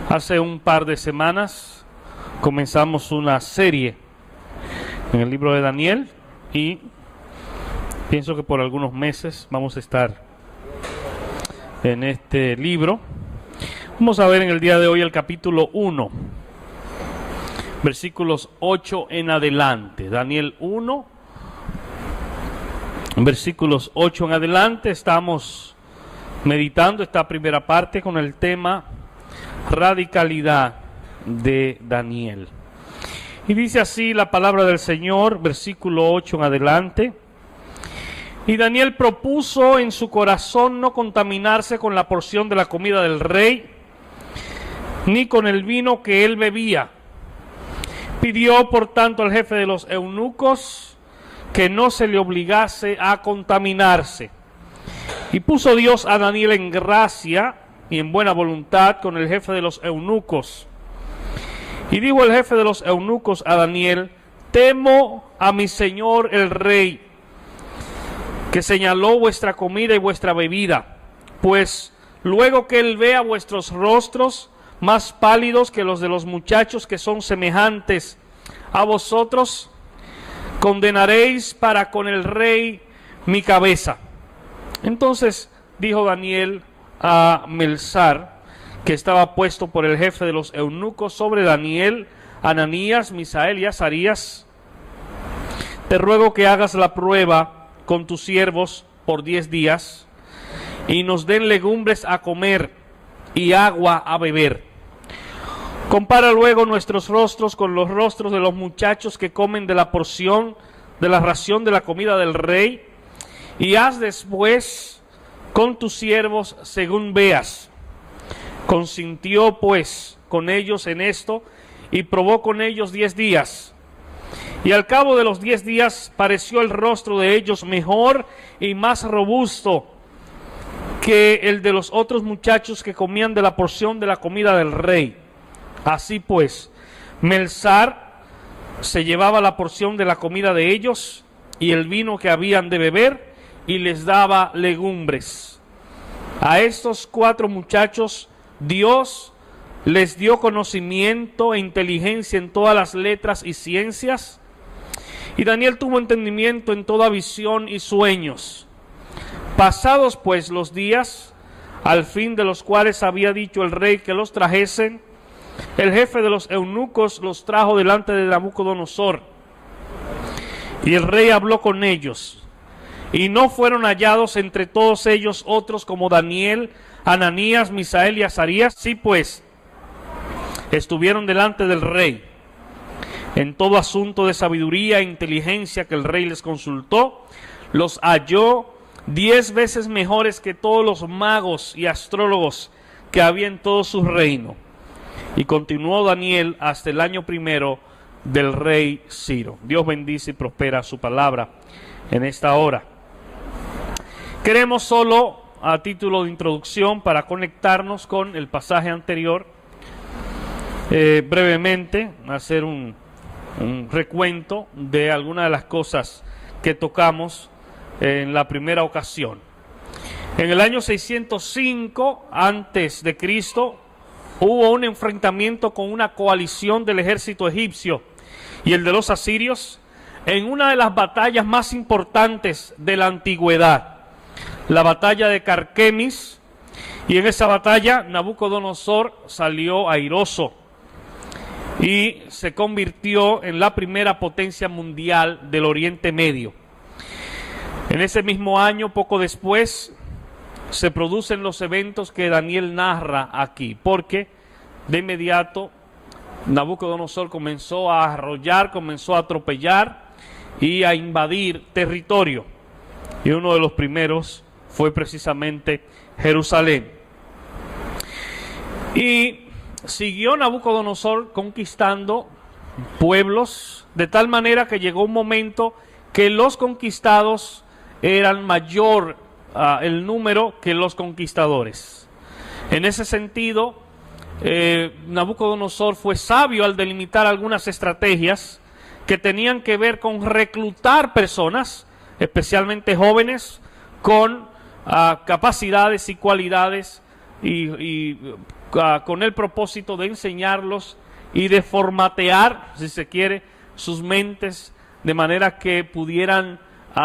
Hace un par de semanas comenzamos una serie en el libro de Daniel y pienso que por algunos meses vamos a estar en este libro. Vamos a ver en el día de hoy el capítulo 1, versículos 8 en adelante. Daniel 1, versículos 8 en adelante. Estamos meditando esta primera parte con el tema radicalidad de Daniel. Y dice así la palabra del Señor, versículo 8 en adelante. Y Daniel propuso en su corazón no contaminarse con la porción de la comida del rey, ni con el vino que él bebía. Pidió por tanto al jefe de los eunucos que no se le obligase a contaminarse. Y puso Dios a Daniel en gracia y en buena voluntad con el jefe de los eunucos. Y dijo el jefe de los eunucos a Daniel: temo a mi señor el rey, que señaló vuestra comida y vuestra bebida, pues luego que él vea vuestros rostros más pálidos que los de los muchachos que son semejantes a vosotros, condenaréis para con el rey mi cabeza. Entonces dijo Daniel a Melsar, que estaba puesto por el jefe de los eunucos sobre Daniel, Ananías, Misael y Azarías: te ruego que hagas la prueba con tus siervos por 10 días, y nos den legumbres a comer y agua a beber. Compara luego nuestros rostros con los rostros de los muchachos que comen de la porción de la ración de la comida del rey, y haz después con tus siervos según veas. Consintió pues con ellos en esto, y probó con ellos 10 días. Y al cabo de los 10 días pareció el rostro de ellos mejor y más robusto que el de los otros muchachos que comían de la porción de la comida del rey. Así pues, Melsar se llevaba la porción de la comida de ellos y el vino que habían de beber, y les daba legumbres. A estos 4 muchachos Dios les dio conocimiento e inteligencia en todas las letras y ciencias, y Daniel tuvo entendimiento en toda visión y sueños. Pasados pues los días, al fin de los cuales había dicho el rey que los trajesen, el jefe de los eunucos los trajo delante de Nabucodonosor, y el rey habló con ellos. Y no fueron hallados entre todos ellos otros como Daniel, Ananías, Misael y Azarías. Sí pues, estuvieron delante del rey en todo asunto de sabiduría e inteligencia que el rey les consultó. Los halló 10 veces mejores que todos los magos y astrólogos que había en todo su reino. Y continuó Daniel hasta el año primero del rey Ciro. Dios bendice y prospera su palabra en esta hora. Queremos solo, a título de introducción, para conectarnos con el pasaje anterior, brevemente hacer un recuento de algunas de las cosas que tocamos en la primera ocasión. En el año 605 antes de Cristo hubo un enfrentamiento con una coalición del ejército egipcio y el de los asirios en una de las batallas más importantes de la antigüedad, la batalla de Carquemis. Y en esa batalla Nabucodonosor salió airoso y se convirtió en la primera potencia mundial del Oriente Medio. En ese mismo año, poco después, se producen los eventos que Daniel narra aquí, porque de inmediato Nabucodonosor comenzó a arrollar, comenzó a atropellar y a invadir territorio, y uno de los primeros fue precisamente Jerusalén. Y siguió Nabucodonosor conquistando pueblos, de tal manera que llegó un momento que los conquistados eran mayor el número que los conquistadores. En ese sentido, Nabucodonosor fue sabio al delimitar algunas estrategias que tenían que ver con reclutar personas, especialmente jóvenes, con capacidades y cualidades y con el propósito de enseñarlos y de formatear, si se quiere, sus mentes de manera que pudieran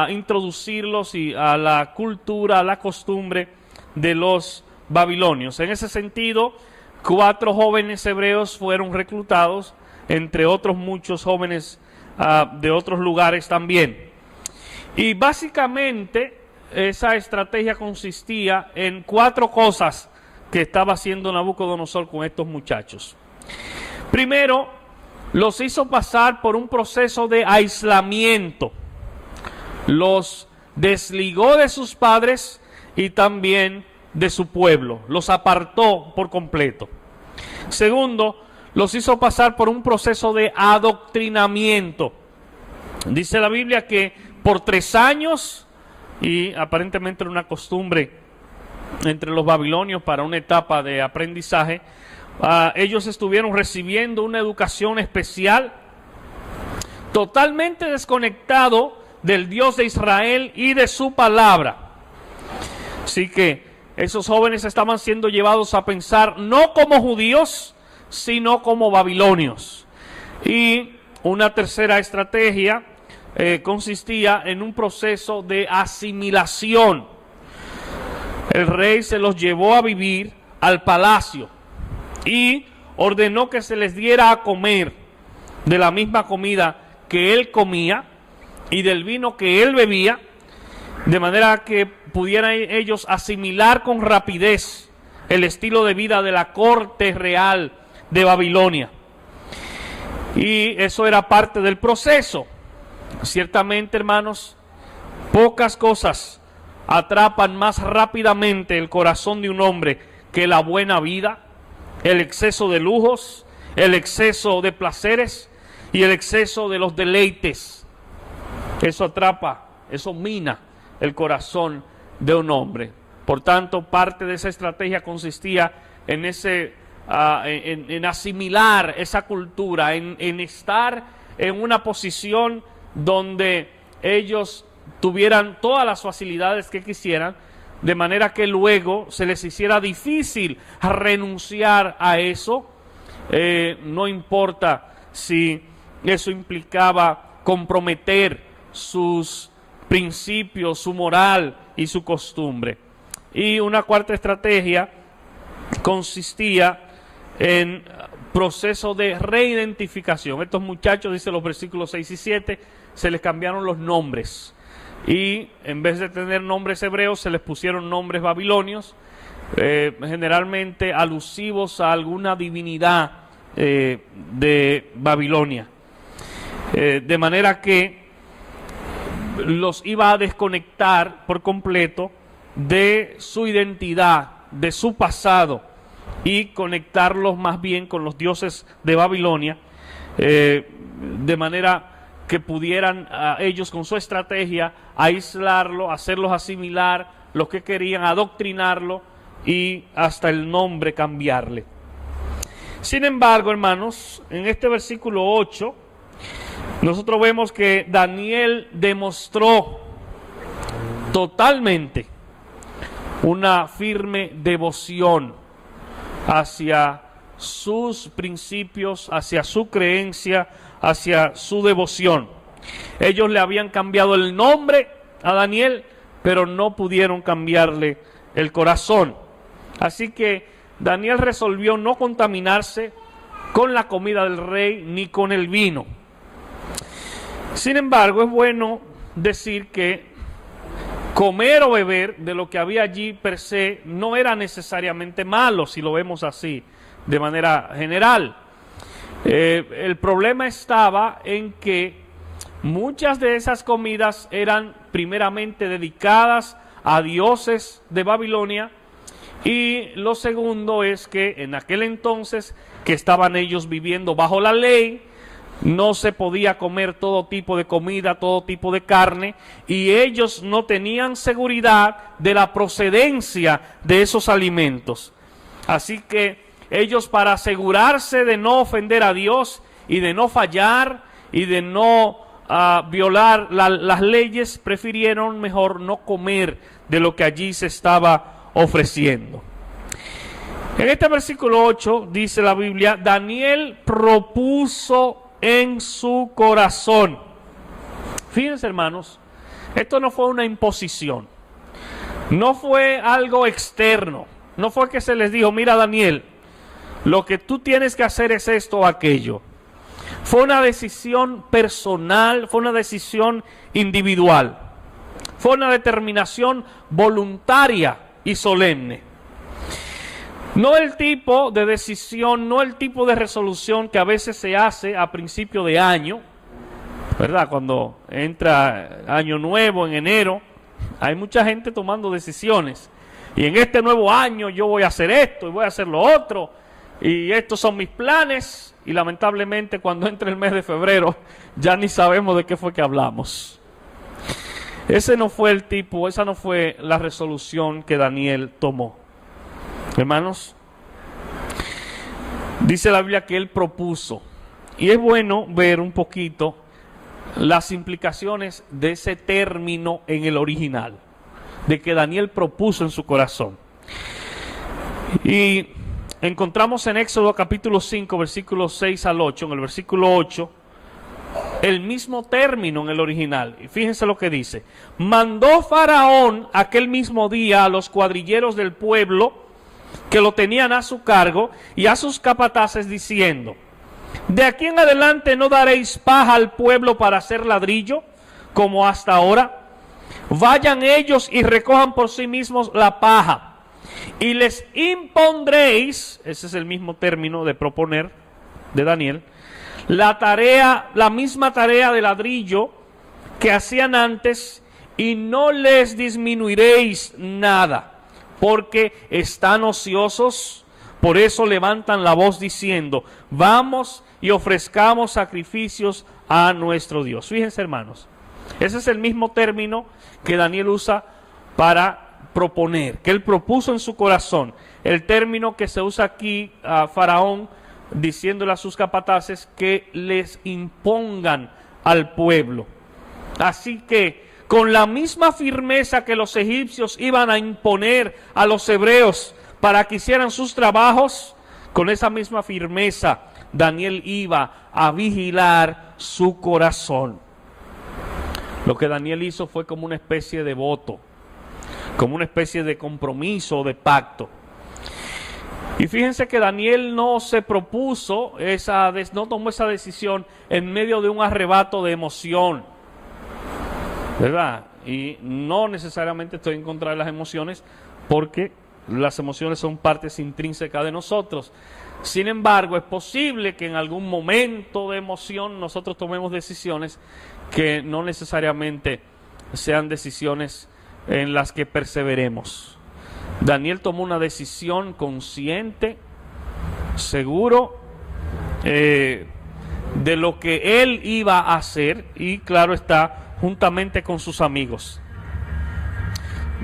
introducirlos a la cultura, a la costumbre de los babilonios. En ese sentido, 4 jóvenes hebreos fueron reclutados, entre otros muchos jóvenes de otros lugares también. Y básicamente esa estrategia consistía en 4 cosas que estaba haciendo Nabucodonosor con estos muchachos. Primero, los hizo pasar por un proceso de aislamiento. Los desligó de sus padres y también de su pueblo. Los apartó por completo. Segundo, los hizo pasar por un proceso de adoctrinamiento. Dice la Biblia que por 3 años, y aparentemente era una costumbre entre los babilonios para una etapa de aprendizaje, ellos estuvieron recibiendo una educación especial, totalmente desconectado del Dios de Israel y de su palabra. Así que esos jóvenes estaban siendo llevados a pensar no como judíos, sino como babilonios. Y una tercera estrategia consistía en un proceso de asimilación. El rey se los llevó a vivir al palacio y ordenó que se les diera a comer de la misma comida que él comía y del vino que él bebía, de manera que pudieran ellos asimilar con rapidez el estilo de vida de la corte real de Babilonia. Y eso era parte del proceso. Ciertamente, hermanos, pocas cosas atrapan más rápidamente el corazón de un hombre que la buena vida, el exceso de lujos, el exceso de placeres y el exceso de los deleites. Eso atrapa, eso mina el corazón de un hombre. Por tanto, parte de esa estrategia consistía en en asimilar esa cultura, en estar en una posición donde ellos tuvieran todas las facilidades que quisieran, de manera que luego se les hiciera difícil renunciar a eso, no importa si eso implicaba comprometer sus principios, su moral y su costumbre. Y una cuarta estrategia consistía en proceso de reidentificación. Estos muchachos, dice los versículos 6 y 7, se les cambiaron los nombres. Y en vez de tener nombres hebreos, se les pusieron nombres babilonios, generalmente alusivos a alguna divinidad de Babilonia. De manera que los iba a desconectar por completo de su identidad, de su pasado, y conectarlos más bien con los dioses de Babilonia, de manera que pudieran ellos con su estrategia aislarlo, hacerlos asimilar lo que querían, adoctrinarlo y hasta el nombre cambiarle. Sin embargo, hermanos, en este versículo 8, nosotros vemos que Daniel demostró totalmente una firme devoción hacia sus principios, hacia su creencia, hacia su devoción. Ellos le habían cambiado el nombre a Daniel, pero no pudieron cambiarle el corazón. Así que Daniel resolvió no contaminarse con la comida del rey ni con el vino. Sin embargo, es bueno decir que comer o beber de lo que había allí per se no era necesariamente malo, si lo vemos así, de manera general. El problema estaba en que muchas de esas comidas eran primeramente dedicadas a dioses de Babilonia, y lo segundo es que en aquel entonces que estaban ellos viviendo bajo la ley, no se podía comer todo tipo de comida, todo tipo de carne, y ellos no tenían seguridad de la procedencia de esos alimentos. Así que ellos, para asegurarse de no ofender a Dios y de no fallar y de no violar las leyes, prefirieron mejor no comer de lo que allí se estaba ofreciendo. En este versículo 8 dice la Biblia, Daniel propuso en su corazón. Fíjense, hermanos, esto no fue una imposición, no fue algo externo, no fue que se les dijo, mira Daniel, lo que tú tienes que hacer es esto o aquello. Fue una decisión personal, fue una decisión individual, fue una determinación voluntaria y solemne. No el tipo de decisión, no el tipo de resolución que a veces se hace a principio de año, ¿verdad? Cuando entra año nuevo en enero, hay mucha gente tomando decisiones. Y en este nuevo año yo voy a hacer esto y voy a hacer lo otro. Y estos son mis planes. Y lamentablemente cuando entra el mes de febrero ya ni sabemos de qué fue que hablamos. Ese no fue el tipo, esa no fue la resolución que Daniel tomó. Hermanos, dice la Biblia que él propuso. Y es bueno ver un poquito las implicaciones de ese término en el original, de que Daniel propuso en su corazón. Y encontramos en Éxodo capítulo 5, versículos 6 al 8, en el versículo 8, el mismo término en el original. Y fíjense lo que dice. Mandó Faraón aquel mismo día a los cuadrilleros del pueblo que lo tenían a su cargo y a sus capataces diciendo, de aquí en adelante no daréis paja al pueblo para hacer ladrillo, como hasta ahora. Vayan ellos y recojan por sí mismos la paja, y les impondréis, ese es el mismo término de proponer de Daniel, la misma tarea de ladrillo que hacían antes, y no les disminuiréis nada, porque están ociosos. Por eso levantan la voz diciendo, vamos y ofrezcamos sacrificios a nuestro Dios. Fíjense, hermanos, ese es el mismo término que Daniel usa para proponer, que él propuso en su corazón. El término que se usa aquí a Faraón, diciéndole a sus capataces que les impongan al pueblo. Así que con la misma firmeza que los egipcios iban a imponer a los hebreos para que hicieran sus trabajos, con esa misma firmeza Daniel iba a vigilar su corazón. Lo que Daniel hizo fue como una especie de voto, como una especie de compromiso, de pacto. Y fíjense que Daniel no se propuso, no tomó esa decisión en medio de un arrebato de emoción, ¿verdad? Y no necesariamente estoy en contra de las emociones, porque las emociones son partes intrínsecas de nosotros. Sin embargo, es posible que en algún momento de emoción nosotros tomemos decisiones que no necesariamente sean decisiones en las que perseveremos. Daniel tomó una decisión consciente, seguro de lo que él iba a hacer, y claro está, juntamente con sus amigos.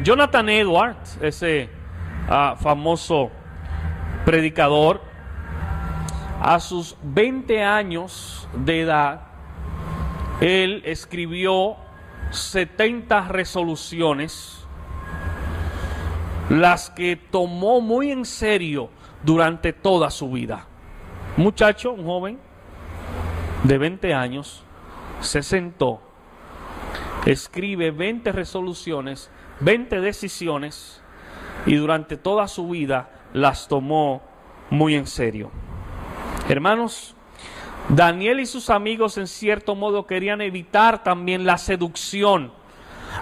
Jonathan Edwards, ese famoso predicador, a sus 20 años de edad, él escribió 70 resoluciones, las que tomó muy en serio durante toda su vida. Un muchacho, un joven de 20 años, se sentó, escribe 20 resoluciones, 20 decisiones, y durante toda su vida las tomó muy en serio. Hermanos, Daniel y sus amigos en cierto modo querían evitar también la seducción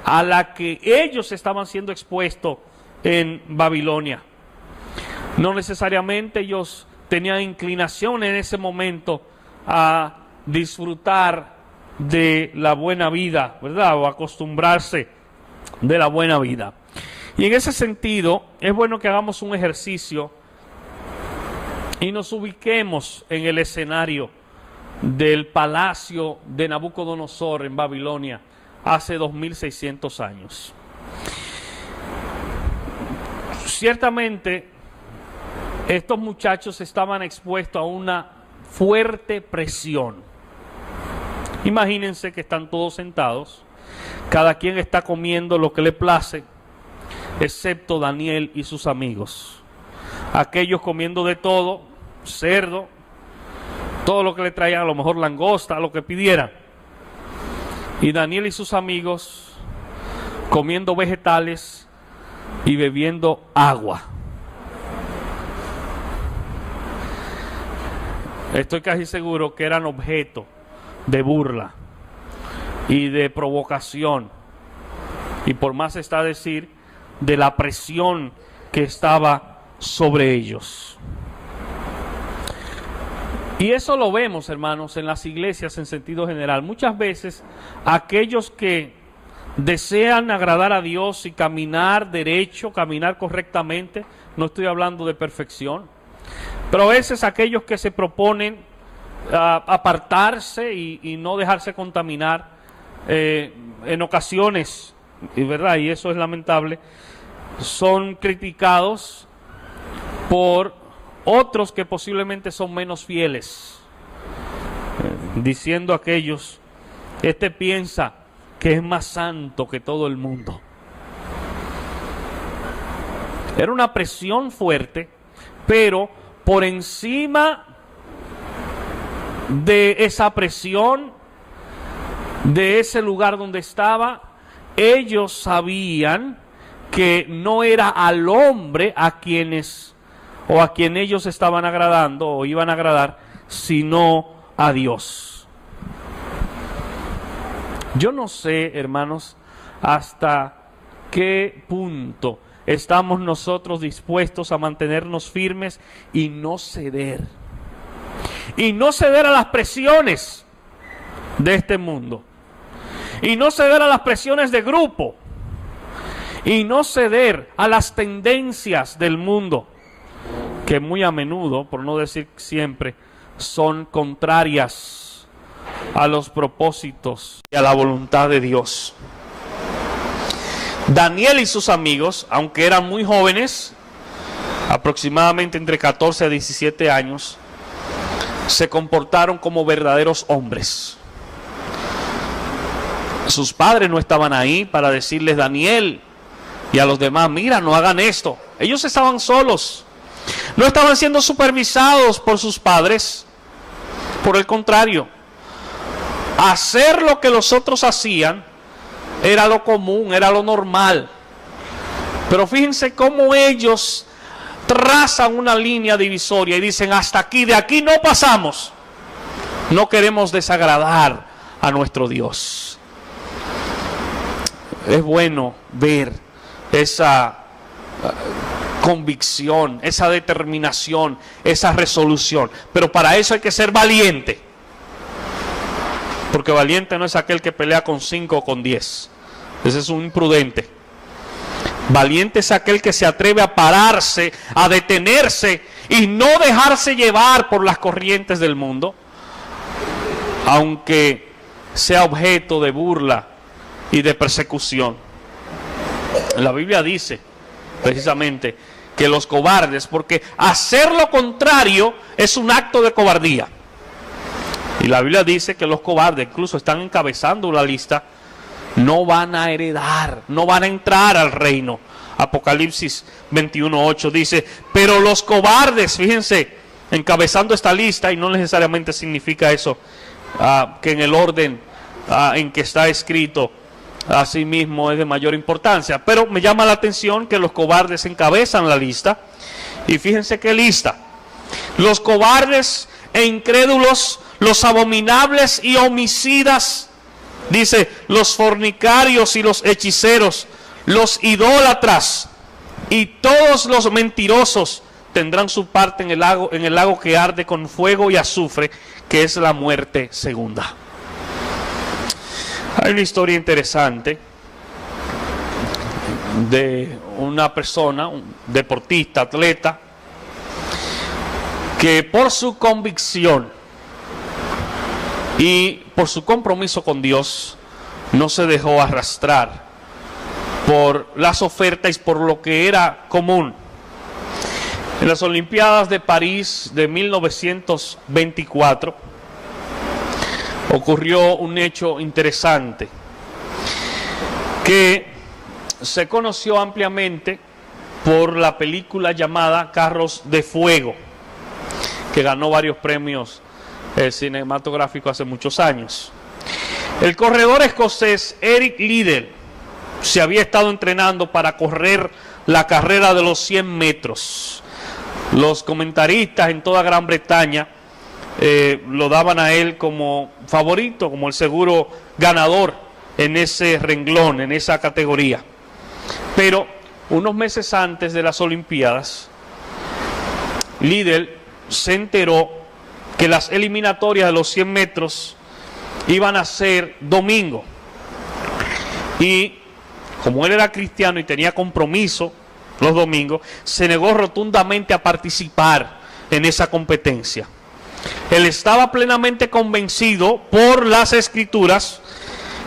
a la que ellos estaban siendo expuestos en Babilonia. No necesariamente ellos tenían inclinación en ese momento a disfrutar de la buena vida, ¿verdad? O acostumbrarse de la buena vida. Y en ese sentido, es bueno que hagamos un ejercicio y nos ubiquemos en el escenario del palacio de Nabucodonosor en Babilonia hace 2600 años. Ciertamente, estos muchachos estaban expuestos a una fuerte presión. Imagínense que están todos sentados, cada quien está comiendo lo que le place, excepto Daniel y sus amigos. aquellos comiendo de todo, cerdo, todo lo que le traían, a lo mejor langosta, lo que pidieran. Y Daniel y sus amigos comiendo vegetales y bebiendo agua. Estoy casi seguro que eran objeto de burla y de provocación, y por más está decir, de la presión que estaba sobre ellos. Y eso lo vemos, hermanos, en las iglesias en sentido general. Muchas veces aquellos que desean agradar a Dios y caminar derecho, caminar correctamente, no estoy hablando de perfección, pero a veces aquellos que se proponen apartarse y no dejarse contaminar, en ocasiones, y verdad, y eso es lamentable, son criticados por otros que posiblemente son menos fieles, diciendo a aquellos, este piensa que es más santo que todo el mundo. Era una presión fuerte, pero por encima de esa presión, de ese lugar donde estaba, ellos sabían que no era al hombre a quienes o a quien ellos estaban agradando o iban a agradar, sino a Dios. Yo no sé, hermanos, hasta qué punto estamos nosotros dispuestos a mantenernos firmes y no ceder. Y no ceder a las presiones de este mundo. Y no ceder a las presiones de grupo. Y no ceder a las tendencias del mundo, que muy a menudo, por no decir siempre, son contrarias a los propósitos y a la voluntad de Dios. Daniel y sus amigos, aunque eran muy jóvenes, aproximadamente entre 14 a 17 años, se comportaron como verdaderos hombres. Sus padres no estaban ahí para decirles, Daniel y a los demás, mira, no hagan esto. Ellos estaban solos. No estaban siendo supervisados por sus padres. Por el contrario, hacer lo que los otros hacían era lo común, era lo normal. Pero fíjense cómo ellos trazan una línea divisoria y dicen, hasta aquí, de aquí no pasamos. No queremos desagradar a nuestro Dios. Es bueno ver esa convicción, esa determinación, esa resolución. Pero para eso hay que ser valiente. Porque valiente no es aquel que pelea con 5 o con 10. Ese es un imprudente. Valiente es aquel que se atreve a pararse, a detenerse y no dejarse llevar por las corrientes del mundo, aunque sea objeto de burla y de persecución. La Biblia dice precisamente que los cobardes, porque hacer lo contrario es un acto de cobardía. Y la Biblia dice que los cobardes, incluso están encabezando la lista, no van a heredar, no van a entrar al reino. Apocalipsis 21:8 dice, pero los cobardes, fíjense, encabezando esta lista, y no necesariamente significa eso, que en el orden en que está escrito, así mismo es de mayor importancia. Pero me llama la atención que los cobardes encabezan la lista. Y fíjense qué lista. Los cobardes e incrédulos, los abominables y homicidas, dice, los fornicarios y los hechiceros, los idólatras y todos los mentirosos tendrán su parte en el lago que arde con fuego y azufre, que es la muerte segunda. Hay una historia interesante de una persona, un deportista, atleta, que por su convicción y por su compromiso con Dios no se dejó arrastrar por las ofertas y por lo que era común. En las Olimpiadas de París de 1924 ocurrió un hecho interesante que se conoció ampliamente por la película llamada Carros de Fuego, que ganó varios premios cinematográficos hace muchos años. El corredor escocés Eric Liddell se había estado entrenando para correr la carrera de los 100 metros. Los comentaristas en toda Gran Bretaña lo daban a él como favorito, como el seguro ganador en ese renglón, en esa categoría. Pero unos meses antes de las Olimpiadas, Liddell se enteró que las eliminatorias de los 100 metros iban a ser domingo. Y como él era cristiano y tenía compromiso los domingos, se negó rotundamente a participar en esa competencia. Él estaba plenamente convencido por las Escrituras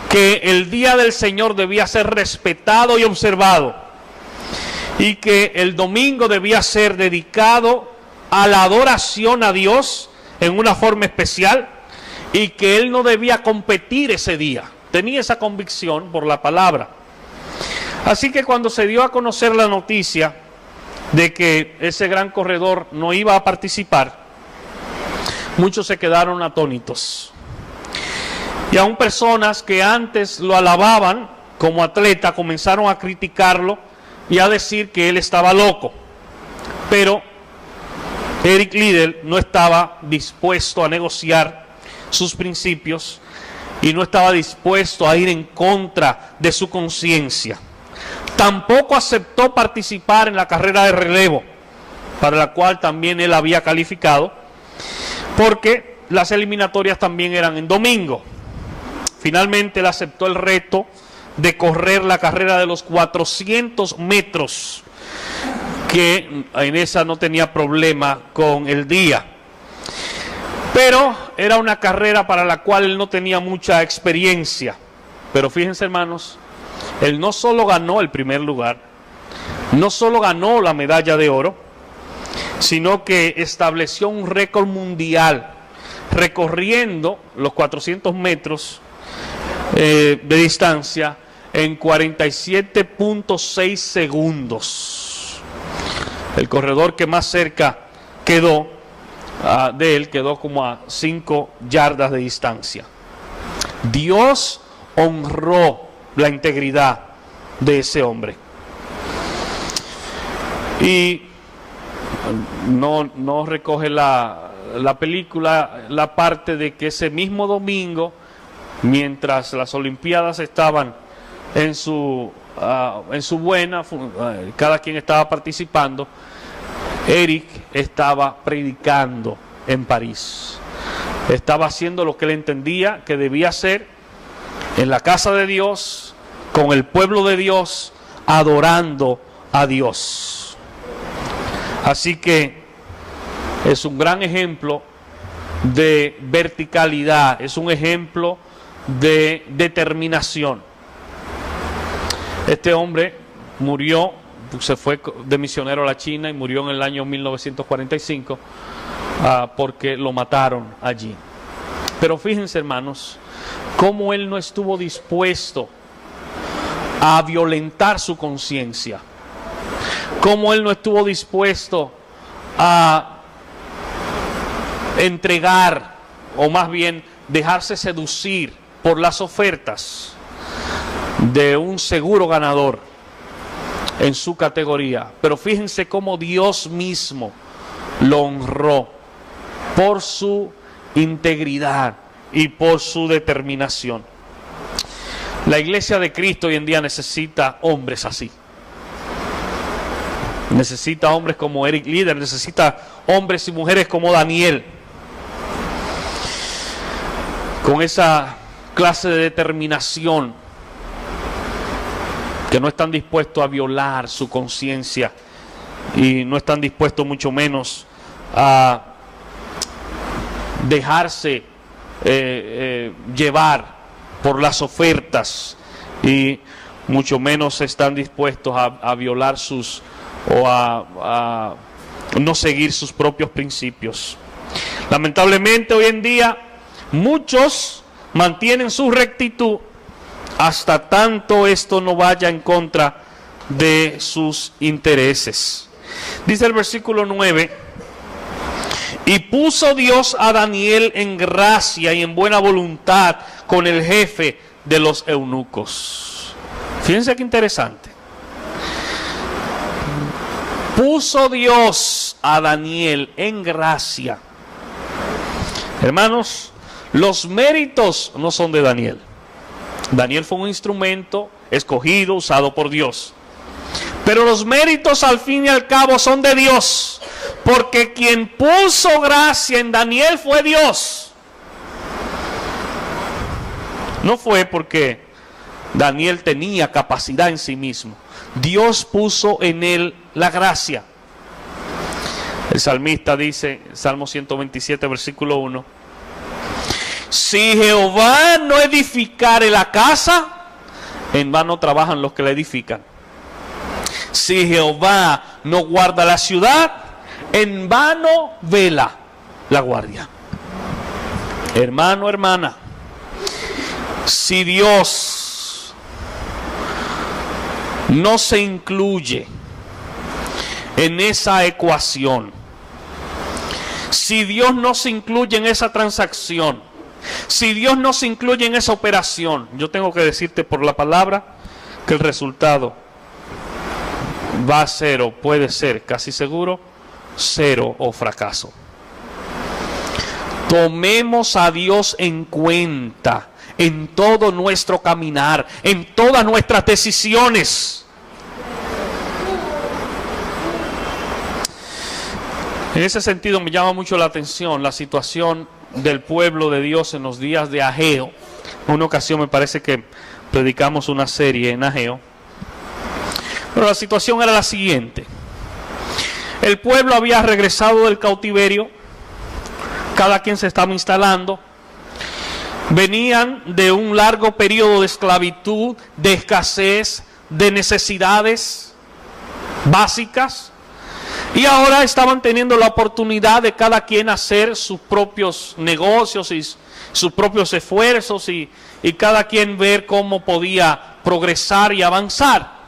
que el día del Señor debía ser respetado y observado, y que el domingo debía ser dedicado a la adoración a Dios en una forma especial, y que él no debía competir ese día. Tenía esa convicción por la palabra. Así que cuando se dio a conocer la noticia de que ese gran corredor no iba a participar, muchos se quedaron atónitos. Y aún personas que antes lo alababan como atleta comenzaron a criticarlo y a decir que él estaba loco. Pero Eric Liddell no estaba dispuesto a negociar sus principios y no estaba dispuesto a ir en contra de su conciencia. Tampoco aceptó participar en la carrera de relevo, para la cual también él había calificado, porque las eliminatorias también eran en domingo. Finalmente él aceptó el reto de correr la carrera de los 400 metros, que en esa no tenía problema con el día. Pero era una carrera para la cual él no tenía mucha experiencia. Pero fíjense, hermanos, él no solo ganó el primer lugar, no solo ganó la medalla de oro, sino que estableció un récord mundial recorriendo los 400 metros de distancia en 47.6 segundos. El corredor que más cerca quedó de él quedó como a 5 yardas de distancia. Dios honró la integridad de ese hombre. Y no recoge la película la parte de que ese mismo domingo, mientras las Olimpiadas estaban en su buena, cada quien estaba participando, Eric estaba predicando en París. Estaba haciendo lo que él entendía que debía hacer en la casa de Dios, con el pueblo de Dios, adorando a Dios. Así que es un gran ejemplo de verticalidad, es un ejemplo de determinación. Este hombre murió, se fue de misionero a la China y murió en el año 1945 porque lo mataron allí. Pero fíjense, hermanos, cómo él no estuvo dispuesto a violentar su conciencia, cómo él no estuvo dispuesto a entregar, o más bien dejarse seducir por las ofertas de un seguro ganador en su categoría. Pero fíjense cómo Dios mismo lo honró por su integridad y por su determinación. La iglesia de Cristo hoy en día necesita hombres así. Necesita hombres como Eric Liddell, necesita hombres y mujeres como Daniel, con esa clase de determinación, que no están dispuestos a violar su conciencia y no están dispuestos mucho menos a dejarse llevar por las ofertas, y mucho menos están dispuestos a violar a no seguir sus propios principios. Lamentablemente hoy en día muchos mantienen su rectitud hasta tanto esto no vaya en contra de sus intereses. Dice el versículo 9: y puso Dios a Daniel en gracia y en buena voluntad con el jefe de los eunucos. Fíjense qué interesante. Puso Dios a Daniel en gracia. Hermanos, los méritos no son de Daniel. Daniel fue un instrumento escogido, usado por Dios. Pero los méritos al fin y al cabo son de Dios, porque quien puso gracia en Daniel fue Dios. No fue porque Daniel tenía capacidad en sí mismo. Dios puso en él la gracia. El salmista dice, Salmo 127, versículo 1: si Jehová no edificare la casa, en vano trabajan los que la edifican. Si Jehová no guarda la ciudad, en vano vela la guardia. Hermano, hermana, si Dios no se incluye en esa ecuación, si Dios no se incluye en esa transacción, si Dios no se incluye en esa operación, yo tengo que decirte por la palabra que el resultado va a ser, o puede ser casi seguro, cero o fracaso. Tomemos a Dios en cuenta en todo nuestro caminar, en todas nuestras decisiones. En ese sentido me llama mucho la atención la situación del pueblo de Dios en los días de Ageo. En una ocasión me parece que predicamos una serie en Ageo. Pero la situación era la siguiente: el pueblo había regresado del cautiverio, cada quien se estaba instalando, venían de un largo periodo de esclavitud, de escasez, de necesidades básicas, y ahora estaban teniendo la oportunidad de cada quien hacer sus propios negocios y sus propios esfuerzos, y cada quien ver cómo podía progresar y avanzar.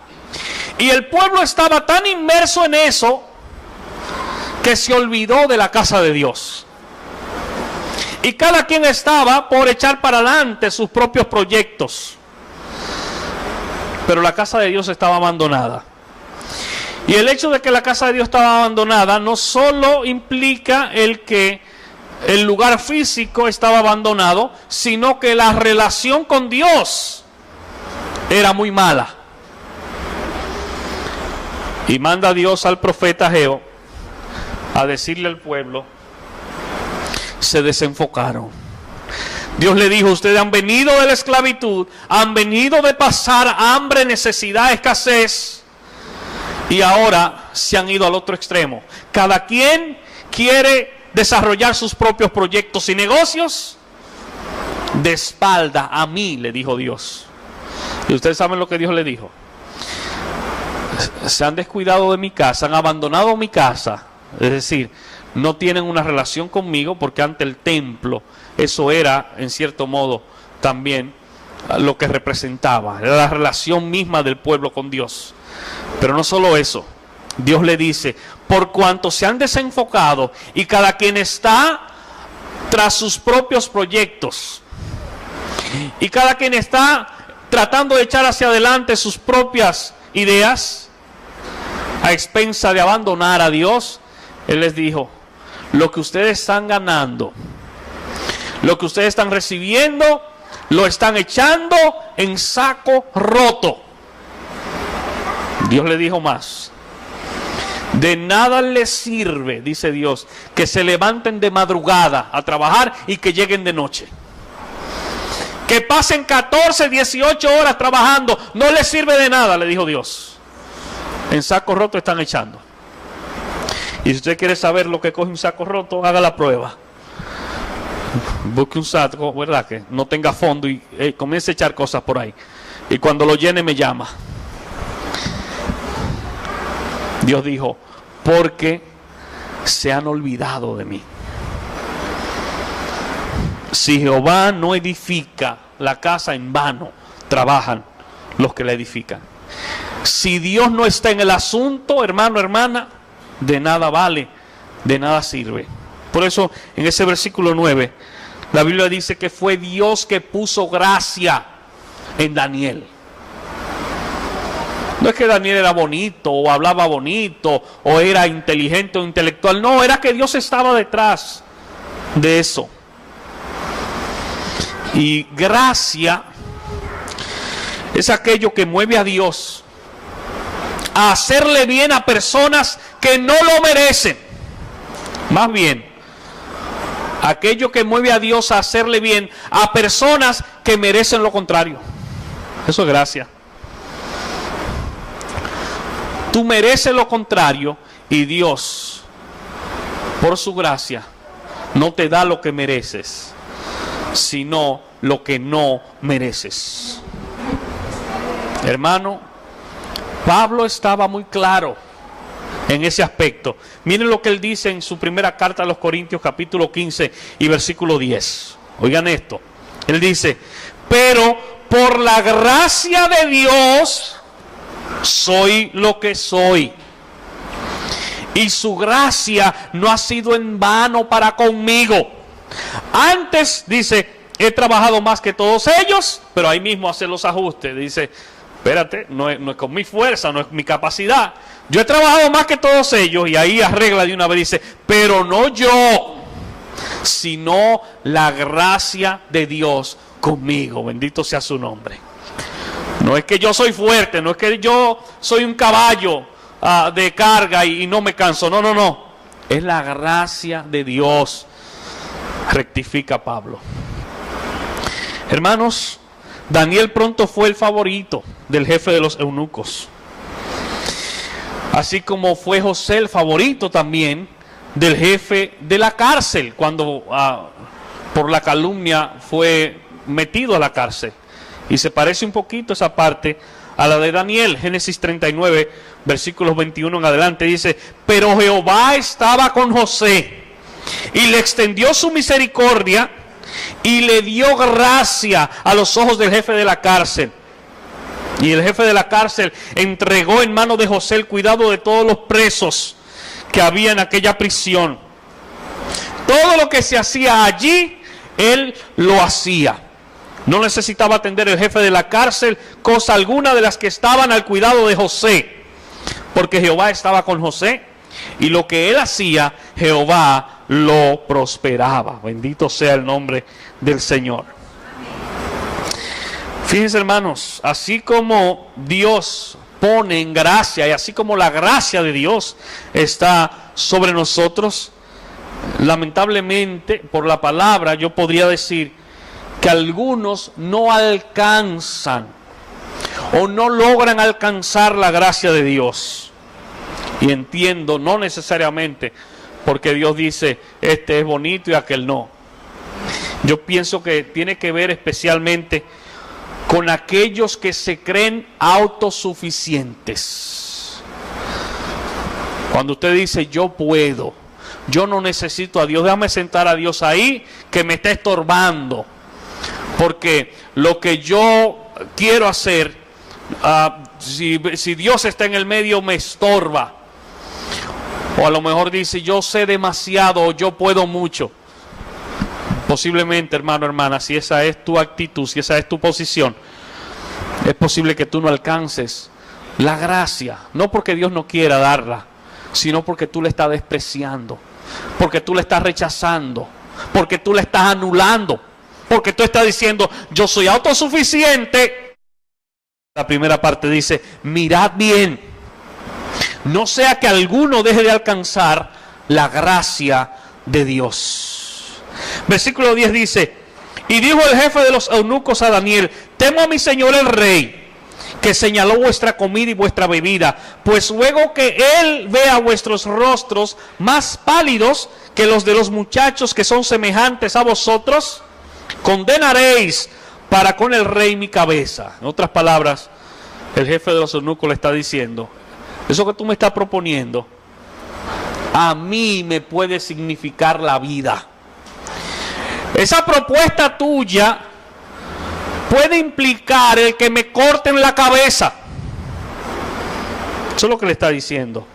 Y el pueblo estaba tan inmerso en eso que se olvidó de la casa de Dios. Y cada quien estaba por echar para adelante sus propios proyectos. Pero la casa de Dios estaba abandonada. Y el hecho de que la casa de Dios estaba abandonada no solo implica el que el lugar físico estaba abandonado, sino que la relación con Dios era muy mala. Y manda Dios al profeta Ageo a decirle al pueblo: se desenfocaron. Dios le dijo: ustedes han venido de la esclavitud, han venido de pasar hambre, necesidad, escasez, y ahora se han ido al otro extremo. Cada quien quiere desarrollar sus propios proyectos y negocios de espalda a mí, le dijo Dios. Y ustedes saben lo que Dios le dijo: se han descuidado de mi casa, han abandonado mi casa. Es decir, no tienen una relación conmigo, porque ante el templo eso era en cierto modo también lo que representaba, era la relación misma del pueblo con Dios. Pero no solo eso, Dios le dice: por cuanto se han desenfocado y cada quien está tras sus propios proyectos, y cada quien está tratando de echar hacia adelante sus propias ideas a expensa de abandonar a Dios, Él les dijo: lo que ustedes están ganando, lo que ustedes están recibiendo, lo están echando en saco roto. Dios le dijo más: de nada les sirve, dice Dios, que se levanten de madrugada a trabajar y que lleguen de noche. Que pasen 14, 18 horas trabajando, no les sirve de nada, le dijo Dios. En saco roto están echando. Y si usted quiere saber lo que coge un saco roto, haga la prueba. Busque un saco, ¿verdad?, que no tenga fondo y comience a echar cosas por ahí. Y cuando lo llene me llama. Dios dijo: porque se han olvidado de mí. Si Jehová no edifica la casa, en vano trabajan los que la edifican. Si Dios no está en el asunto, hermano, hermana, de nada vale, de nada sirve. Por eso en ese versículo 9, la Biblia dice que fue Dios que puso gracia en Daniel. No es que Daniel era bonito o hablaba bonito o era inteligente o intelectual. No, era que Dios estaba detrás de eso. Y gracia es aquello que mueve a Dios a hacerle bien a personas que no lo merecen. Más bien, aquello que mueve a Dios a hacerle bien a personas que merecen lo contrario. Eso es gracia. Tú mereces lo contrario y Dios, por su gracia, no te da lo que mereces, sino lo que no mereces. Hermano, Pablo estaba muy claro en ese aspecto. Miren lo que él dice en su primera carta a los Corintios, capítulo 15 y versículo 10. Oigan esto. Él dice: pero por la gracia de Dios soy lo que soy, y su gracia no ha sido en vano para conmigo. Antes, dice, he trabajado más que todos ellos, pero ahí mismo hace los ajustes. Dice, espérate, no es con mi fuerza, no es mi capacidad. Yo he trabajado más que todos ellos, y ahí arregla de una vez, dice, pero no yo, sino la gracia de Dios conmigo. Bendito sea su nombre. No es que yo soy fuerte, no es que yo soy un caballo de carga y no me canso. No, no, no. Es la gracia de Dios. Rectifica Pablo. Hermanos, Daniel pronto fue el favorito del jefe de los eunucos. Así como fue José el favorito también del jefe de la cárcel, cuando por la calumnia fue metido a la cárcel. Y se parece un poquito esa parte a la de Daniel. Génesis 39, versículos 21 en adelante, dice: pero Jehová estaba con José y le extendió su misericordia y le dio gracia a los ojos del jefe de la cárcel. Y el jefe de la cárcel entregó en manos de José el cuidado de todos los presos que había en aquella prisión. Todo lo que se hacía allí, él lo hacía. No necesitaba atender el jefe de la cárcel cosa alguna de las que estaban al cuidado de José, porque Jehová estaba con José, y lo que él hacía, Jehová lo prosperaba. Bendito sea el nombre del Señor. Fíjense, hermanos, así como Dios pone en gracia, y así como la gracia de Dios está sobre nosotros, lamentablemente, por la palabra, yo podría decir que algunos no alcanzan o no logran alcanzar la gracia de Dios. Y entiendo, no necesariamente porque Dios dice, este es bonito y aquel no. Yo pienso que tiene que ver especialmente con aquellos que se creen autosuficientes. Cuando usted dice, yo puedo, yo no necesito a Dios, déjame sentar a Dios ahí que me está estorbando. Porque lo que yo quiero hacer, si Dios está en el medio, me estorba. O a lo mejor dice, yo sé demasiado o yo puedo mucho. Posiblemente, hermano, hermana, si esa es tu actitud, si esa es tu posición, es posible que tú no alcances la gracia. No porque Dios no quiera darla, sino porque tú le estás despreciando, porque tú le estás rechazando, porque tú le estás anulando. Porque tú estás diciendo, yo soy autosuficiente. La primera parte dice, mirad bien, no sea que alguno deje de alcanzar la gracia de Dios. Versículo 10 dice, y dijo el jefe de los eunucos a Daniel, temo a mi señor el rey, que señaló vuestra comida y vuestra bebida, pues luego que él vea vuestros rostros más pálidos que los de los muchachos que son semejantes a vosotros, condenaréis para con el rey mi cabeza. En otras palabras, el jefe de los eunucos le está diciendo, eso que tú me estás proponiendo, a mí me puede significar la vida. Esa propuesta tuya puede implicar el que me corten la cabeza. Eso es lo que le está diciendo.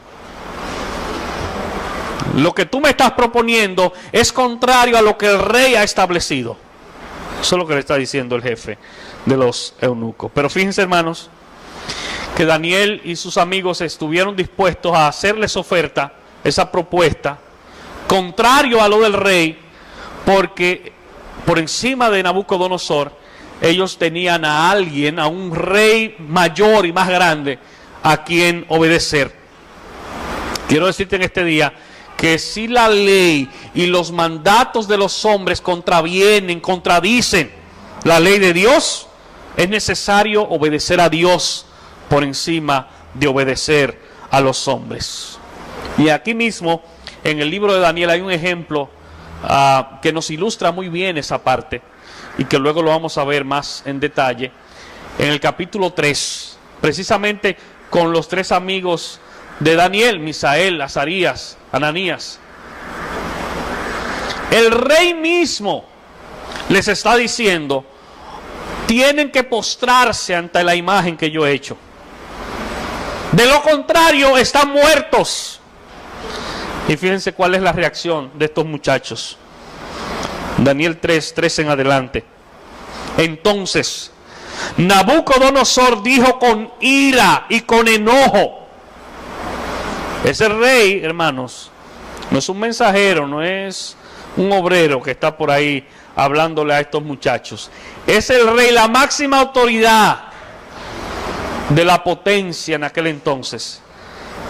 Lo que tú me estás proponiendo es contrario a lo que el rey ha establecido. Eso es lo que le está diciendo el jefe de los eunucos. Pero fíjense, hermanos, que Daniel y sus amigos estuvieron dispuestos a hacerles oferta, esa propuesta, contrario a lo del rey, porque por encima de Nabucodonosor, ellos tenían a alguien, a un rey mayor y más grande, a quien obedecer. Quiero decirte en este día que si la ley y los mandatos de los hombres contradicen la ley de Dios, es necesario obedecer a Dios por encima de obedecer a los hombres. Y aquí mismo, en el libro de Daniel, hay un ejemplo que nos ilustra muy bien esa parte, y que luego lo vamos a ver más en detalle, en el capítulo 3, precisamente con los tres amigos de Daniel, Misael, Azarías, Ananías. El rey mismo les está diciendo: tienen que postrarse ante la imagen que yo he hecho. De lo contrario, están muertos. Y fíjense cuál es la reacción de estos muchachos. Daniel 3 en adelante. Entonces Nabucodonosor dijo con ira y con enojo. Ese rey, hermanos, no es un mensajero, no es un obrero que está por ahí hablándole a estos muchachos. Es el rey, la máxima autoridad de la potencia en aquel entonces,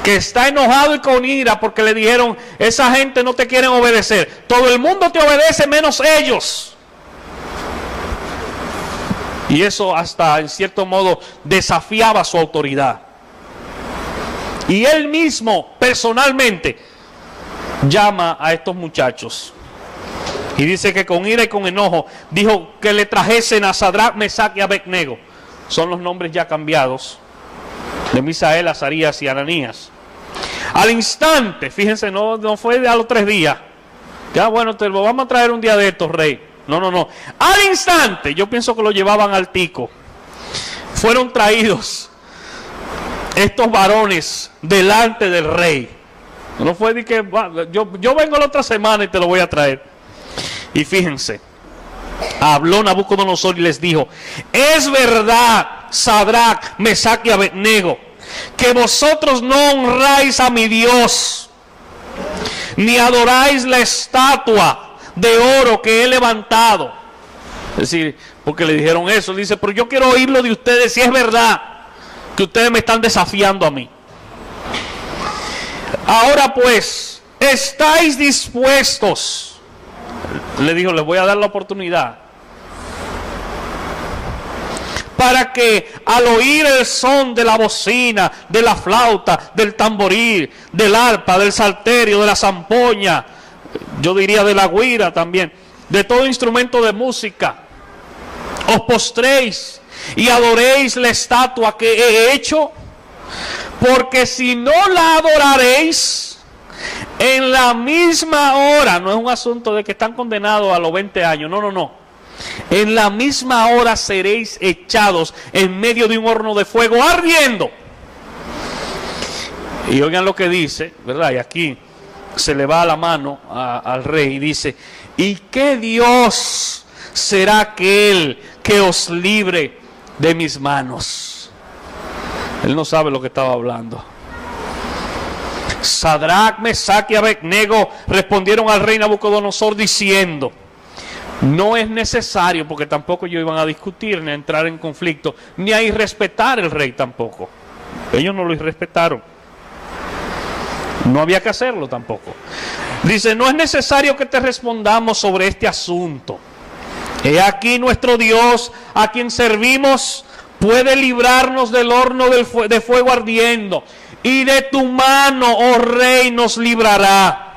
que está enojado y con ira porque le dijeron: esa gente no te quieren obedecer, todo el mundo te obedece menos ellos. Y eso hasta en cierto modo desafiaba su autoridad. Y él mismo personalmente llama a estos muchachos y dice que con ira y con enojo dijo que le trajesen a Sadrach, Mesach y Abednego. Son los nombres ya cambiados de Misael, Azarías y Ananías. Al instante, fíjense, no fue a los 3 días. Ya bueno, te lo vamos a traer un día de estos, rey. No. Al instante, yo pienso que lo llevaban al tico. Fueron traídos estos varones delante del rey. No fue de que yo vengo la otra semana y te lo voy a traer. Y fíjense, habló Nabucodonosor y les dijo: es verdad, Sadrach, Mesach y Abednego, que vosotros no honráis a mi Dios, ni adoráis la estatua de oro que he levantado. Es decir, porque le dijeron eso, dice: pero yo quiero oírlo de ustedes si es verdad que ustedes me están desafiando a mí. Ahora pues, ¿estáis dispuestos? Le dijo: les voy a dar la oportunidad para que al oír el son de la bocina, de la flauta, del tamboril, del arpa, del salterio, de la zampoña, yo diría de la güira también, de todo instrumento de música, os postréis y adoréis la estatua que he hecho, porque si no la adoraréis, en la misma hora, no es un asunto de que están condenados a los 20 años, no. En la misma hora seréis echados en medio de un horno de fuego ardiendo. Y oigan lo que dice, ¿verdad? Y aquí se le va la mano al rey y dice: ¿y qué Dios será aquel que os libre de mis manos? Él no sabe lo que estaba hablando. Sadrach, Mesach y Abednego respondieron al rey Nabucodonosor diciendo: no es necesario, porque tampoco ellos iban a discutir ni a entrar en conflicto, ni a irrespetar el rey tampoco. Ellos no lo irrespetaron. No había que hacerlo tampoco. Dice: no es necesario que te respondamos sobre este asunto. He aquí nuestro Dios, a quien servimos, puede librarnos del horno de fuego ardiendo, y de tu mano, oh rey, nos librará.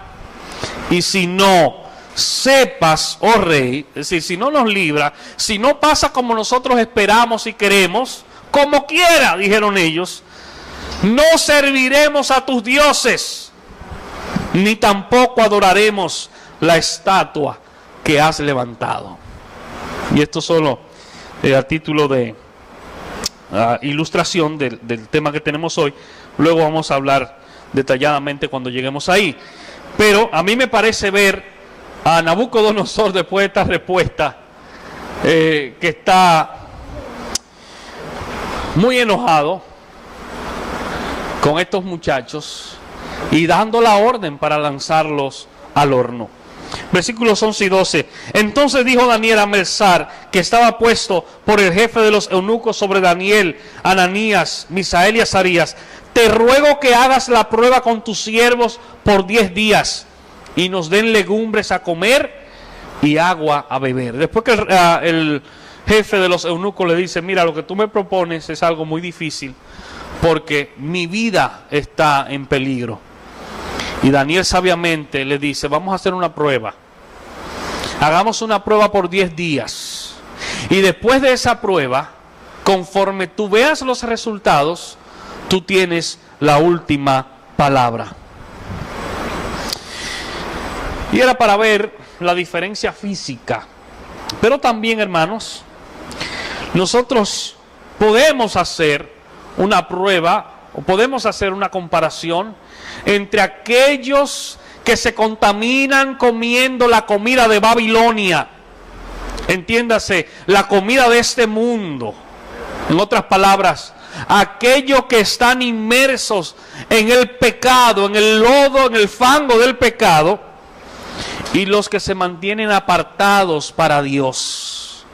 Y si no, sepas, oh rey, es decir, si no nos libra, si no pasa como nosotros esperamos y queremos, como quiera, dijeron ellos, no serviremos a tus dioses, ni tampoco adoraremos la estatua que has levantado. Y esto solo a título de ilustración del tema que tenemos hoy. luego vamos a hablar detalladamente cuando lleguemos ahí. Pero a mí me parece ver a Nabucodonosor después de esta respuesta, que está muy enojado con estos muchachos y dando la orden para lanzarlos al horno. Versículos 11 y 12. Entonces dijo Daniel a Melzar, que estaba puesto por el jefe de los eunucos sobre Daniel, Ananías, Misael y Azarías: te ruego que hagas la prueba con tus siervos por 10 días y nos den legumbres a comer y agua a beber. Después que el jefe de los eunucos le dice: mira, lo que tú me propones es algo muy difícil porque mi vida está en peligro. Y Daniel sabiamente le dice: vamos a hacer una prueba. Hagamos una prueba por 10 días. Y después de esa prueba, conforme tú veas los resultados, tú tienes la última palabra. Y era para ver la diferencia física. Pero también, hermanos, nosotros podemos hacer una prueba o podemos hacer una comparación entre aquellos que se contaminan comiendo la comida de Babilonia, entiéndase, la comida de este mundo. En otras palabras, aquellos que están inmersos en el pecado, en el lodo, en el fango del pecado, y los que se mantienen apartados para Dios.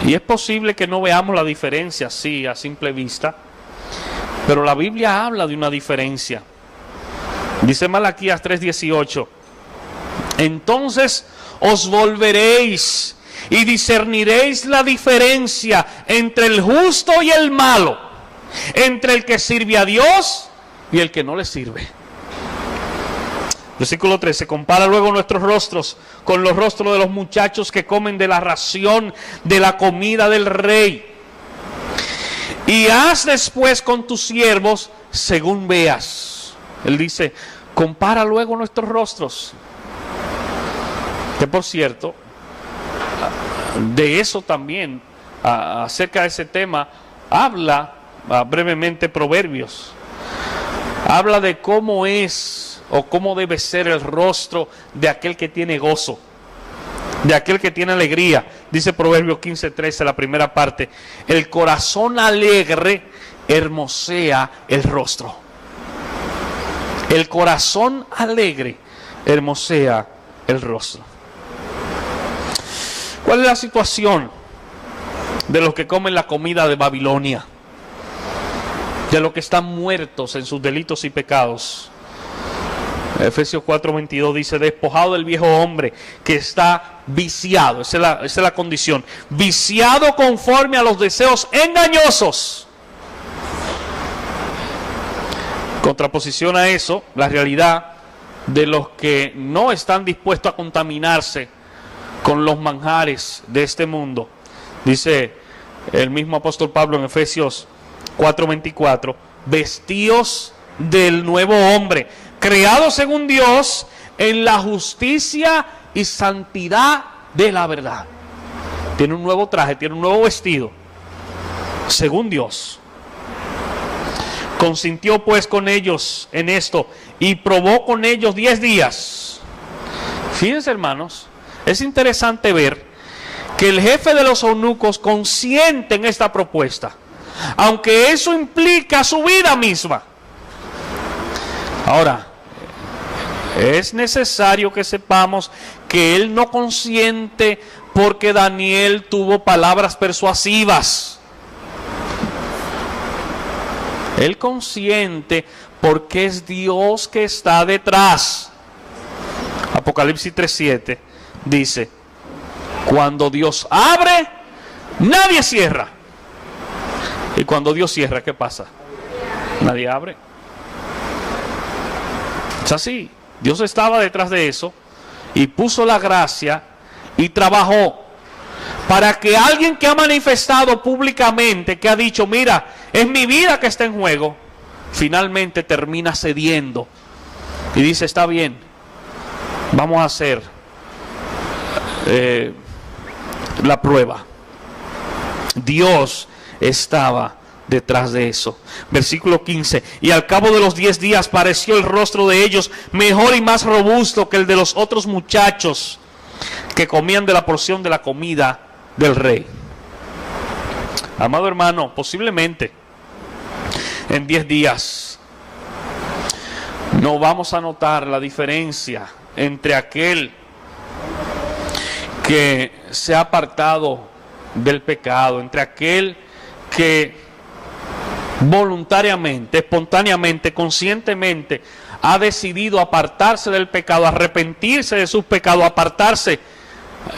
Y es posible que no veamos la diferencia así a simple vista, pero la Biblia habla de una diferencia. Dice Malaquías 3:18: entonces os volveréis y discerniréis la diferencia entre el justo y el malo, entre el que sirve a Dios y el que no le sirve. Versículo 13: compara luego nuestros rostros con los rostros de los muchachos que comen de la ración de la comida del rey. Y haz después con tus siervos según veas. Él dice: compara luego nuestros rostros. Que por cierto, de eso también, acerca de ese tema, habla brevemente Proverbios. Habla de cómo es o cómo debe ser el rostro de aquel que tiene gozo, de aquel que tiene alegría. Dice Proverbios 15:13, la primera parte: el corazón alegre hermosea el rostro. El corazón alegre hermosea el rostro. ¿Cuál es la situación de los que comen la comida de Babilonia? De los que están muertos en sus delitos y pecados. Efesios 4:22 dice: despojado del viejo hombre que está viciado. Esa es la condición. Viciado conforme a los deseos engañosos. Contraposición a eso, la realidad de los que no están dispuestos a contaminarse con los manjares de este mundo. Dice el mismo apóstol Pablo en Efesios 4:24: vestíos del nuevo hombre, creado según Dios en la justicia y santidad de la verdad. Tiene un nuevo traje, tiene un nuevo vestido, según Dios. Consintió pues con ellos en esto y probó con ellos 10 días. Fíjense, hermanos, es interesante ver que el jefe de los eunucos consiente en esta propuesta, aunque eso implica su vida misma. Ahora, es necesario que sepamos que él no consiente porque Daniel tuvo palabras persuasivas. Él consiente porque es Dios que está detrás. Apocalipsis 3:7 dice: cuando Dios abre, nadie cierra. Y cuando Dios cierra, ¿qué pasa? Nadie abre. Es así. Dios estaba detrás de eso y puso la gracia y trabajó para que alguien que ha manifestado públicamente, que ha dicho: mira, es mi vida que está en juego, finalmente termina cediendo y dice: está bien, vamos a hacer la prueba. Dios estaba detrás de eso. Versículo 15. Y al cabo de los 10 días pareció el rostro de ellos mejor y más robusto que el de los otros muchachos que comían de la porción de la comida del rey. Amado hermano, posiblemente en 10 días no vamos a notar la diferencia entre aquel que se ha apartado del pecado, entre aquel que voluntariamente, espontáneamente, conscientemente ha decidido apartarse del pecado, arrepentirse de sus pecados, apartarse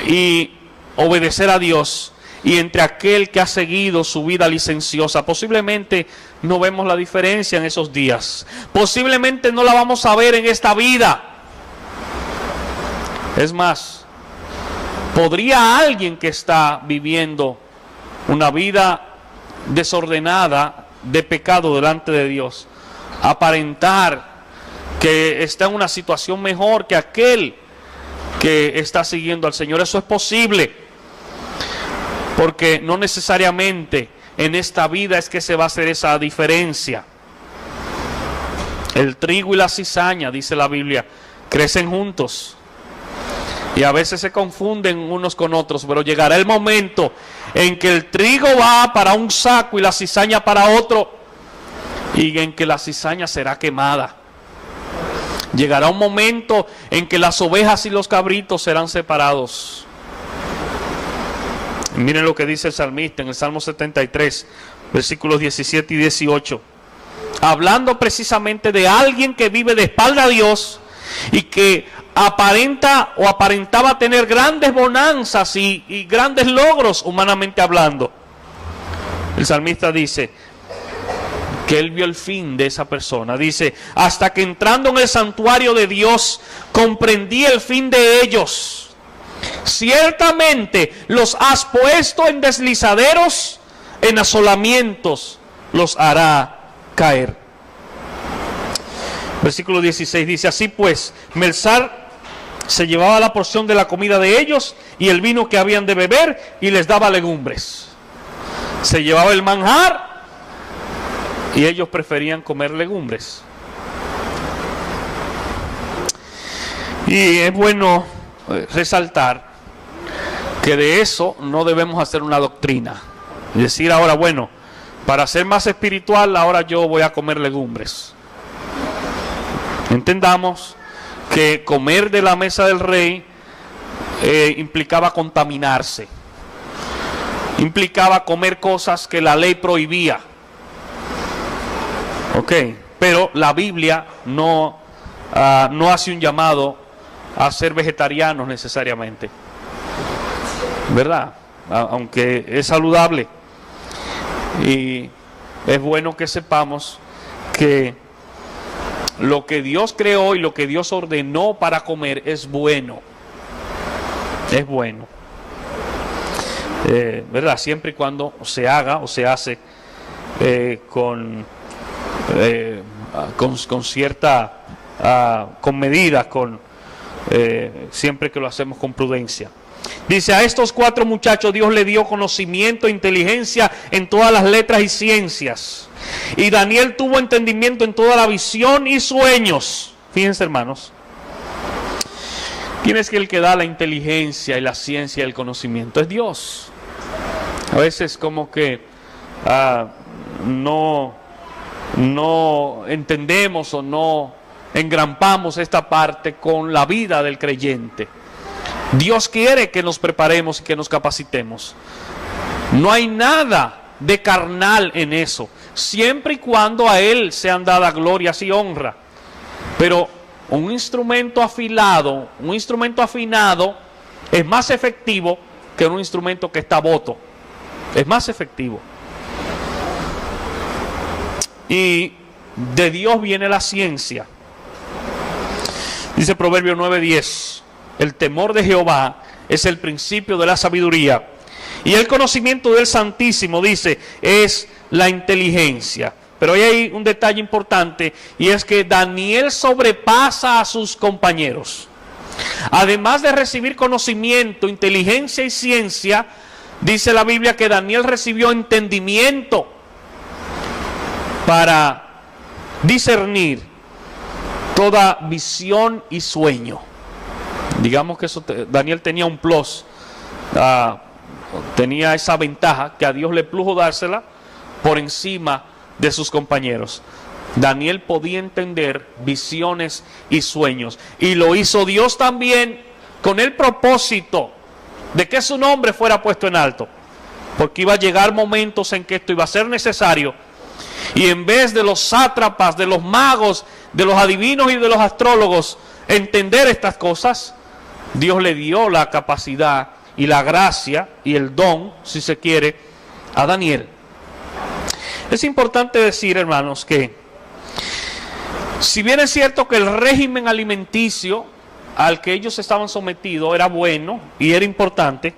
y obedecer a Dios, y entre aquel que ha seguido su vida licenciosa. Posiblemente no vemos la diferencia en esos días, posiblemente no la vamos a ver en esta vida. Es más, ¿podría alguien que está viviendo una vida desordenada de pecado delante de Dios aparentar que está en una situación mejor que aquel que está siguiendo al Señor? Eso es posible, porque no necesariamente en esta vida es que se va a hacer esa diferencia. El trigo y la cizaña, dice la Biblia, crecen juntos y a veces se confunden unos con otros, pero llegará el momento en que el trigo va para un saco y la cizaña para otro, y en que la cizaña será quemada. Llegará un momento en que las ovejas y los cabritos serán separados. Miren lo que dice el salmista en el Salmo 73, versículos 17 y 18. Hablando precisamente de alguien que vive de espalda a Dios y que aparenta o aparentaba tener grandes bonanzas y grandes logros humanamente hablando. El salmista dice que él vio el fin de esa persona. Dice: hasta que entrando en el santuario de Dios comprendí el fin de ellos. Ciertamente los has puesto en deslizaderos, en asolamientos los hará caer. Versículo 16 dice: así pues, Melzar se llevaba la porción de la comida de ellos y el vino que habían de beber, y les daba legumbres. Se llevaba el manjar y ellos preferían comer legumbres. Y es bueno resaltar que de eso no debemos hacer una doctrina. Y decir ahora, bueno, para ser más espiritual, ahora yo voy a comer legumbres. Entendamos que comer de la mesa del rey implicaba contaminarse, implicaba comer cosas que la ley prohibía. Ok, pero la Biblia no hace un llamado a ser vegetarianos necesariamente, ¿verdad? Aunque es saludable, y es bueno que sepamos que lo que Dios creó y lo que Dios ordenó para comer es bueno. Es bueno. ¿Verdad? Siempre y cuando se haga o se hace con cierta, con medidas, siempre que lo hacemos con prudencia. Dice: a estos 4 muchachos Dios le dio conocimiento e inteligencia en todas las letras y ciencias. Y Daniel tuvo entendimiento en toda la visión y sueños. Fíjense, hermanos, ¿quién es el que da la inteligencia y la ciencia y el conocimiento? Es Dios. A veces como que no entendemos o no engrampamos esta parte con la vida del creyente. Dios quiere que nos preparemos y que nos capacitemos. No hay nada de carnal en eso, siempre y cuando a Él sean dadas glorias y honra. Pero un instrumento afilado, un instrumento afinado, es más efectivo que un instrumento que está boto. Es más efectivo. Y de Dios viene la ciencia. Dice Proverbio 9:10: el temor de Jehová es el principio de la sabiduría, y el conocimiento del Santísimo, dice, es la inteligencia. Pero hay un detalle importante, y es que Daniel sobrepasa a sus compañeros. Además de recibir conocimiento, inteligencia y ciencia, dice la Biblia que Daniel recibió entendimiento. para discernir toda visión y sueño. Digamos que Daniel tenía un plus, tenía esa ventaja que a Dios le plujo dársela por encima de sus compañeros. Daniel podía entender visiones y sueños, y lo hizo Dios también con el propósito de que su nombre fuera puesto en alto, porque iba a llegar momentos en que esto iba a ser necesario, y en vez de los sátrapas, de los magos, de los adivinos y de los astrólogos entender estas cosas, Dios le dio la capacidad y la gracia y el don, si se quiere, a Daniel. Es importante decir, hermanos, que si bien es cierto que el régimen alimenticio al que ellos estaban sometidos era bueno y era importante,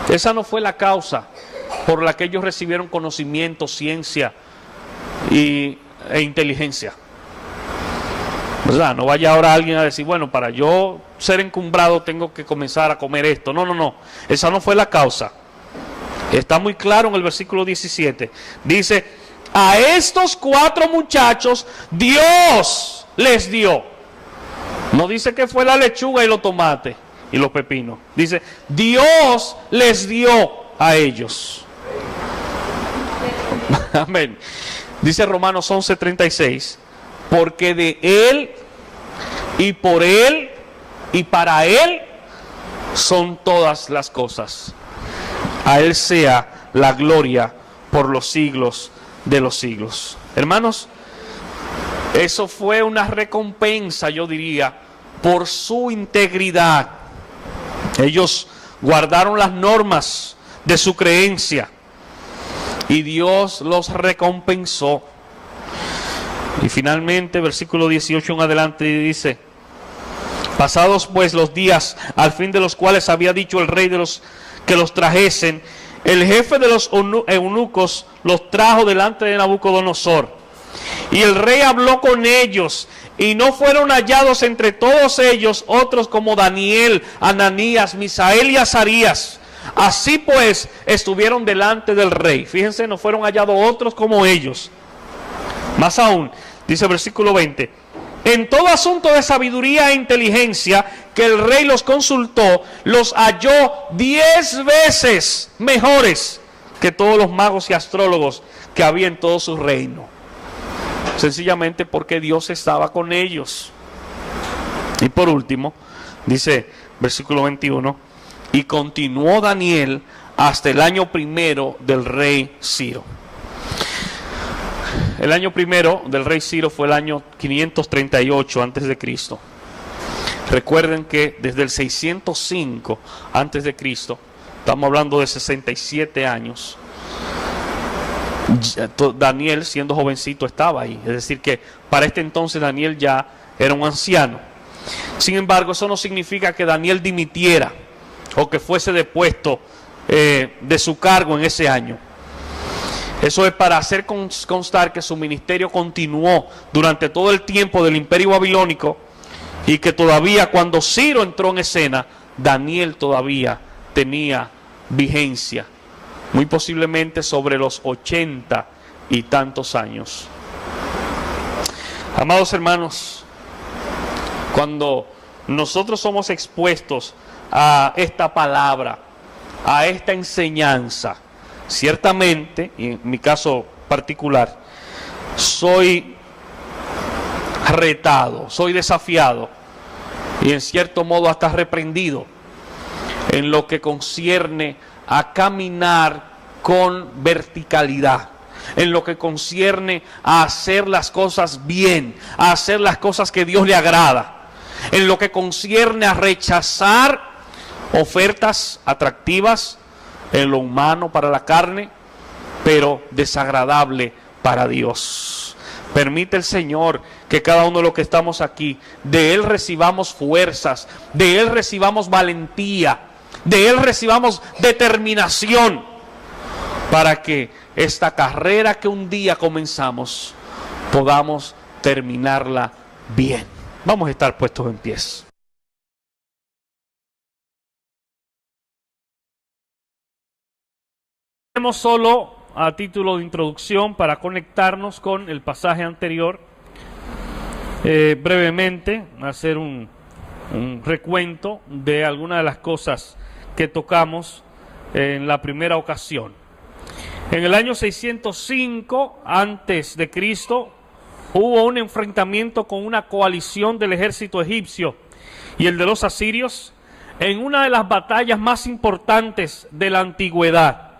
esa no fue la causa por la que ellos recibieron conocimiento, ciencia e inteligencia. ¿Verdad? No vaya ahora alguien a decir, bueno, para yo ser encumbrado tengo que comenzar a comer esto. No. Esa no fue la causa. Está muy claro en el versículo 17. Dice, a estos 4 muchachos Dios les dio. No dice que fue la lechuga y los tomates y los pepinos. Dice, Dios les dio a ellos. Amén. Dice Romanos 11:36, porque de Él y por Él y para Él son todas las cosas. A Él sea la gloria por los siglos de los siglos. Hermanos, eso fue una recompensa, yo diría, por su integridad. Ellos guardaron las normas de su creencia y Dios los recompensó. Y finalmente, versículo 18 en adelante dice, pasados pues los días, al fin de los cuales había dicho el rey que los trajesen, el jefe de los eunucos los trajo delante de Nabucodonosor. Y el rey habló con ellos, y no fueron hallados entre todos ellos otros como Daniel, Ananías, Misael y Azarías. Así pues estuvieron delante del rey. Fíjense, no fueron hallados otros como ellos. Más aún, dice el versículo 20, en todo asunto de sabiduría e inteligencia que el rey los consultó, los halló 10 veces mejores que todos los magos y astrólogos que había en todo su reino. Sencillamente porque Dios estaba con ellos. Y por último, dice versículo 21, y continuó Daniel hasta el año primero del rey Ciro. El año primero del rey Ciro fue el año 538 antes de Cristo. Recuerden que desde el 605 antes de Cristo, estamos hablando de 67 años, Daniel, siendo jovencito, estaba ahí. Es decir que para este entonces Daniel ya era un anciano. Sin embargo, eso no significa que Daniel dimitiera o que fuese depuesto de su cargo en ese año. Eso es para hacer constar que su ministerio continuó durante todo el tiempo del imperio babilónico, y que todavía cuando Ciro entró en escena, Daniel todavía tenía vigencia, muy posiblemente sobre los 80 y tantos años. Amados hermanos, cuando nosotros somos expuestos a esta palabra, a esta enseñanza, ciertamente, y en mi caso particular, soy retado, soy desafiado y en cierto modo hasta reprendido en lo que concierne a caminar con verticalidad, en lo que concierne a hacer las cosas bien, a hacer las cosas que Dios le agrada, en lo que concierne a rechazar ofertas atractivas en lo humano para la carne, pero desagradable para Dios. Permite el Señor que cada uno de los que estamos aquí, de Él recibamos fuerzas, de Él recibamos valentía, de Él recibamos determinación, para que esta carrera que un día comenzamos, podamos terminarla bien. Vamos a estar puestos en pies. Tenemos solo a título de introducción para conectarnos con el pasaje anterior, brevemente hacer un recuento de algunas de las cosas que tocamos en la primera ocasión. En el año 605 antes de Cristo hubo un enfrentamiento con una coalición del ejército egipcio y el de los asirios en una de las batallas más importantes de la antigüedad,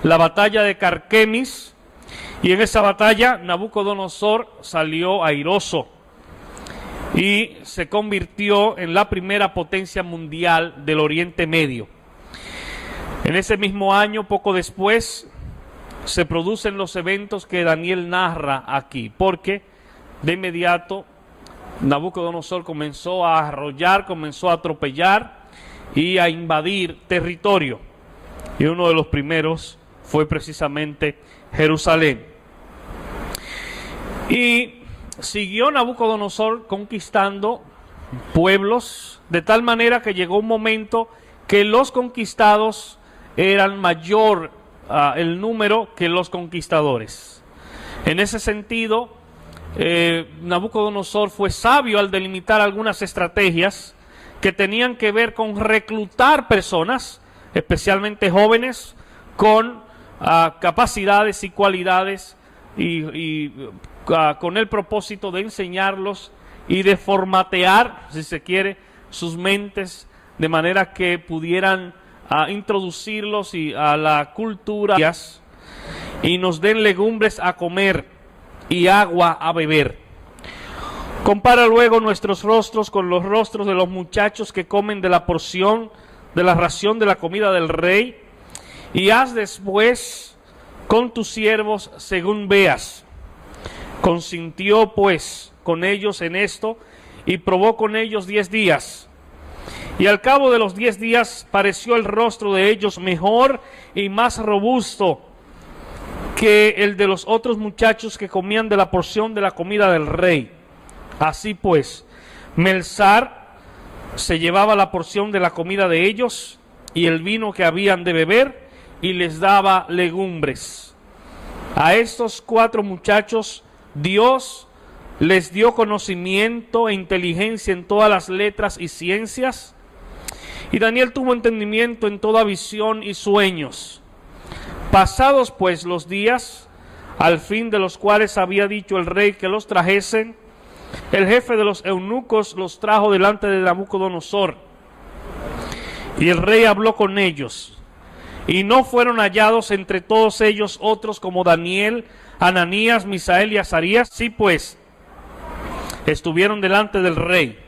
la batalla de Carquemis, y en esa batalla Nabucodonosor salió airoso y se convirtió en la primera potencia mundial del Oriente Medio. En ese mismo año, poco después, se producen los eventos que Daniel narra aquí, porque de inmediato Nabucodonosor comenzó a arrollar, comenzó a atropellar y a invadir territorio. Y uno de los primeros fue precisamente Jerusalén. Y siguió Nabucodonosor conquistando pueblos, de tal manera que llegó un momento que los conquistados eran mayor el número que los conquistadores. En ese sentido, Nabucodonosor fue sabio al delimitar algunas estrategias que tenían que ver con reclutar personas, especialmente jóvenes, con capacidades y cualidades y con el propósito de enseñarlos y de formatear, si se quiere, sus mentes de manera que pudieran introducirlos a la cultura y nos den legumbres a comer y agua a beber. Compara luego nuestros rostros con los rostros de los muchachos que comen de la porción, de la ración de la comida del rey, y haz después con tus siervos según veas. Consintió pues con ellos en esto y probó con ellos 10 días. Y al cabo de los 10 días pareció el rostro de ellos mejor y más robusto que el de los otros muchachos que comían de la porción de la comida del rey. Así pues, Melzar se llevaba la porción de la comida de ellos y el vino que habían de beber y les daba legumbres. A estos 4 muchachos Dios les dio conocimiento e inteligencia en todas las letras y ciencias. Y Daniel tuvo entendimiento en toda visión y sueños. Pasados pues los días, al fin de los cuales había dicho el rey que los trajesen, el jefe de los eunucos los trajo delante de Nabucodonosor. Y el rey habló con ellos. Y no fueron hallados entre todos ellos otros como Daniel, Ananías, Misael y Azarías. Sí pues, estuvieron delante del rey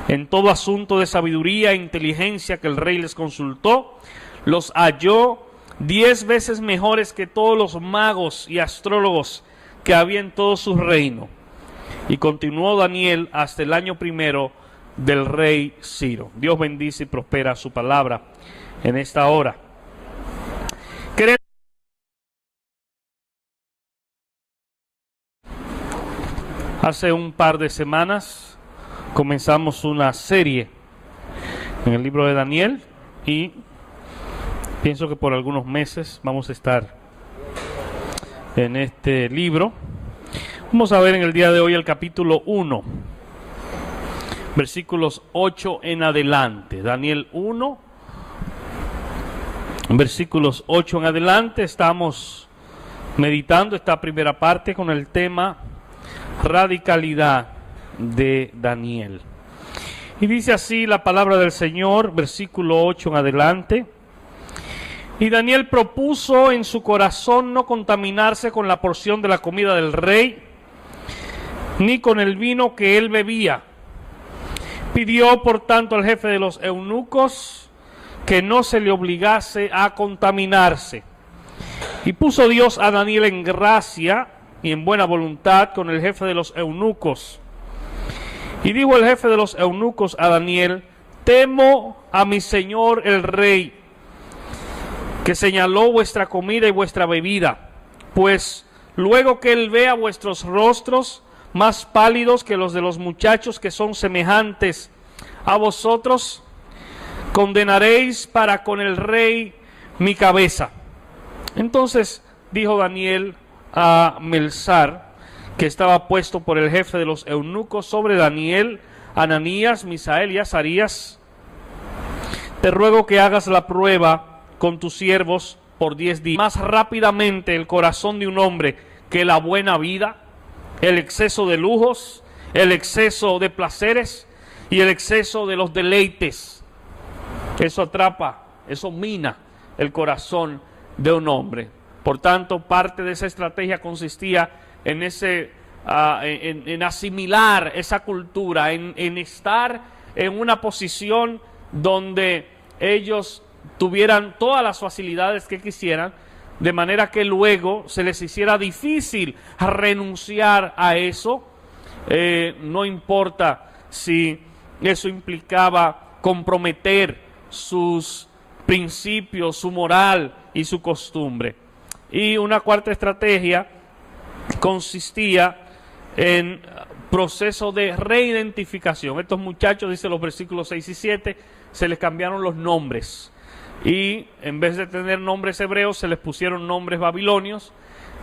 en todo asunto de sabiduría e inteligencia que el rey les consultó. Los halló 10 veces mejores que todos los magos y astrólogos que había en todo su reino. Y continuó Daniel hasta el año primero del rey Ciro. Dios bendice y prospera su palabra en esta hora. Hace un par de semanas comenzamos una serie en el libro de Daniel y pienso que por algunos meses vamos a estar en este libro. Vamos a ver en el día de hoy el capítulo 1, versículos 8 en adelante. Daniel 1, versículos 8 en adelante. Estamos meditando esta primera parte con el tema radicalidad de Daniel. Y dice así la palabra del Señor, versículo 8 en adelante. Y Daniel propuso en su corazón no contaminarse con la porción de la comida del rey, ni con el vino que él bebía. Pidió, por tanto, al jefe de los eunucos que no se le obligase a contaminarse. Y puso Dios a Daniel en gracia y en buena voluntad con el jefe de los eunucos. Y dijo el jefe de los eunucos a Daniel: temo a mi señor el rey, que señaló vuestra comida y vuestra bebida, pues luego que él vea vuestros rostros más pálidos que los de los muchachos que son semejantes a vosotros, condenaréis para con el rey mi cabeza. Entonces dijo Daniel a Melzar, que estaba puesto por el jefe de los eunucos sobre Daniel, Ananías, Misael y Azarías: te ruego que hagas la prueba con tus siervos por 10 días. Más rápidamente el corazón de un hombre que la buena vida, el exceso de lujos, el exceso de placeres y el exceso de los deleites. Eso atrapa, eso mina el corazón de un hombre. Por tanto, parte de esa estrategia consistía en en asimilar esa cultura, en estar en una posición donde ellos tuvieran todas las facilidades que quisieran, de manera que luego se les hiciera difícil renunciar a eso, no importa si eso implicaba comprometer sus principios, su moral y su costumbre. Y una cuarta estrategia consistía en proceso de reidentificación. Estos muchachos, dice los versículos 6 y 7, se les cambiaron los nombres. Y en vez de tener nombres hebreos, se les pusieron nombres babilonios,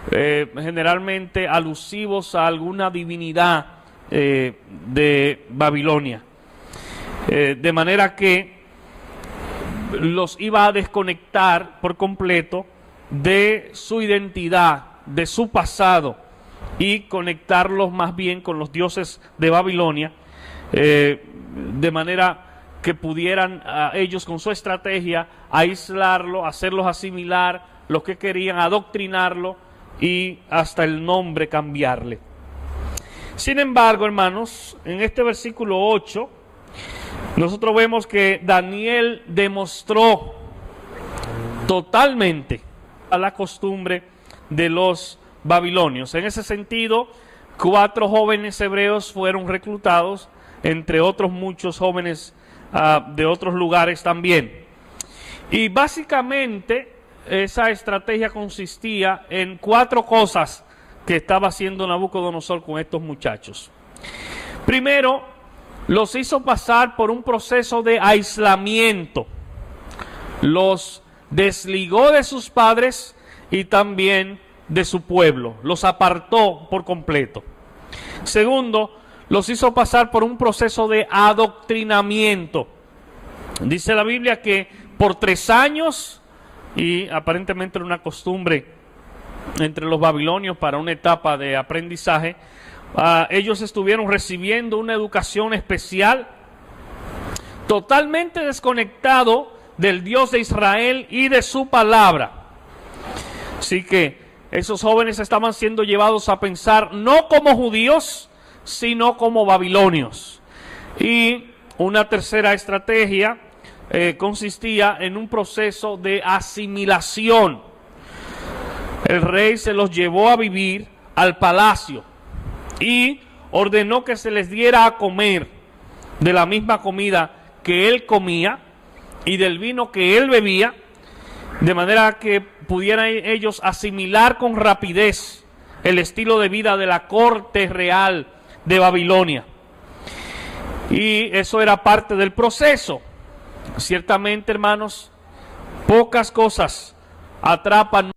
generalmente alusivos a alguna divinidad de Babilonia. De manera que los iba a desconectar por completo de su identidad, de su pasado, y conectarlos más bien con los dioses de Babilonia, de manera que pudieran ellos con su estrategia aislarlo, hacerlos asimilar lo que querían, adoctrinarlo y hasta el nombre cambiarle. Sin embargo, hermanos, en este versículo 8, nosotros vemos que Daniel demostró totalmente a la costumbre de los babilonios. En ese sentido, 4 jóvenes hebreos fueron reclutados, entre otros muchos jóvenes de otros lugares también. Y básicamente esa estrategia consistía en 4 cosas que estaba haciendo Nabucodonosor con estos muchachos. Primero, los hizo pasar por un proceso de aislamiento. Los desligó de sus padres y también de su pueblo. Los apartó por completo. Segundo, los hizo pasar por un proceso de adoctrinamiento. Dice la Biblia que por 3 años, y aparentemente era una costumbre entre los babilonios para una etapa de aprendizaje, ellos estuvieron recibiendo una educación especial, totalmente desconectado del Dios de Israel y de su palabra. Así que esos jóvenes estaban siendo llevados a pensar no como judíos, sino como babilonios. Y una tercera estrategia consistía en un proceso de asimilación. El rey se los llevó a vivir al palacio y ordenó que se les diera a comer de la misma comida que él comía y del vino que él bebía, de manera que pudieran ellos asimilar con rapidez el estilo de vida de la corte real de Babilonia. Y eso era parte del proceso. Ciertamente, hermanos, pocas cosas atrapan